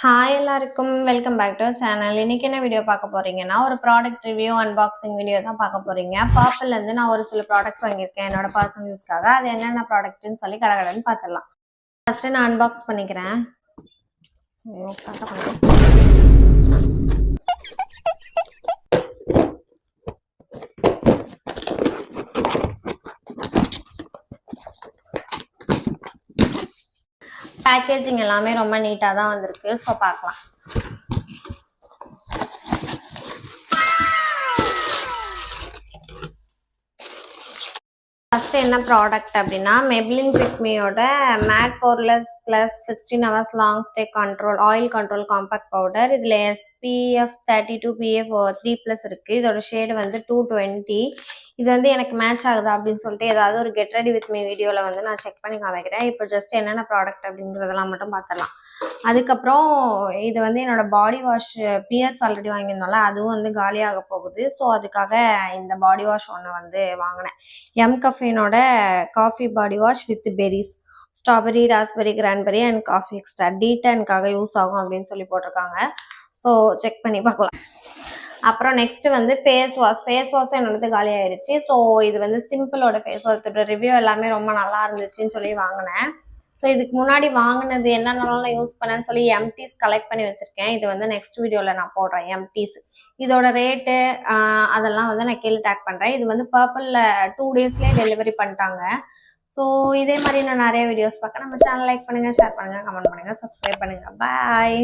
Hi எல்லாருக்கும் welcome back to channel. இன்னைக்கு என்ன வீடியோ பார்க்க போறீங்கன்னா, ஒரு ப்ராடக்ட் ரிவ்யூ அன்பாக்சிங் வீடியோ தான் பார்க்க போறீங்க. பர்பிள்ல இருந்து நான் ஒரு சில ப்ராடக்ட்ஸ் வாங்கியிருக்கேன் என்னோட பர்சனல் யூஸ்க்காக. அது என்னென்ன ப்ராடக்ட்னு சொல்லி கடகடன்னு பார்த்துடலாம். ஃபர்ஸ்ட் நான் அன்பாக்ஸ் பண்ணிக்கிறேன். பேக்கேஜிங் எல்லாமே ரொம்ப நீட்டா தான் வந்திருக்கு. ஸோ பார்க்கலாம். ஃபர்ஸ்ட் என்ன ப்ராடக்ட் அப்படின்னா, மெப்லின் ஃபிட்மியோட matte poreless plus 16 hours long stay control oil control compact powder. இதில் SPF 32 PF 3+ இருக்குது. இதோட ஷேடு வந்து 220. இது வந்து எனக்கு மேட்ச் ஆகுதா அப்படின்னு சொல்லிட்டு ஏதாவது ஒரு கெட் ரெடி வித் மீ வீடியோவில் வந்து நான் செக் பண்ணி காமிக்கிறேன். இப்போ ஜஸ்ட் என்னென்ன ப்ராடக்ட் அப்படிங்கிறதெல்லாம் மட்டும் பார்த்துடலாம். அதுக்கப்புறம் இது வந்து என்னோட பாடி வாஷ் பியர்ஸ் ஆல்ரெடி வாங்கியிருந்தோம்ல, அதுவும் வந்து காலியாக போகுது. ஸோ அதுக்காக இந்த பாடி வாஷ் ஒன்று வந்து வாங்கினேன். எம்கஃபேனோட coffee body wash with berries, strawberry, raspberry, cranberry and coffee extra டீட்டனுக்காக யூஸ் ஆகும் அப்படின்னு சொல்லி போட்டிருக்காங்க. ஸோ செக் பண்ணி பார்க்கலாம். அப்புறம் நெக்ஸ்ட் வந்து ஃபேஸ் வாஷும் என்னோடது காலி ஆயிடுச்சு. ஸோ இது வந்து சிம்பிளோட ஃபேஸ் வாஷ் ரிவ்யூ எல்லாமே ரொம்ப நல்லா இருந்துச்சுன்னு சொல்லி வாங்கினேன். ஸோ இதுக்கு முன்னாடி வாங்கினது என்னென்னலாம் யூஸ் பண்ணேன்னு சொல்லி எம்டிஸ் கலெக்ட் பண்ணி வச்சிருக்கேன். இது வந்து நெக்ஸ்ட் வீடியோவில் நான் போடுறேன் எம்டிஸ். இதோட ரேட்டு அதெல்லாம் வந்து நான் கீழே டேக் பண்ணுறேன். இது வந்து பர்பிளில் 2 daysலேயே டெலிவரி பண்ணிட்டாங்க. ஸோ இதே மாதிரி நான் நிறைய வீடியோஸ் பார்க்க நம்ம சேனல் லைக் பண்ணுங்கள், ஷேர் பண்ணுங்கள், கமெண்ட் பண்ணுங்கள், சப்ஸ்கிரைப் பண்ணுங்கள். பாய்.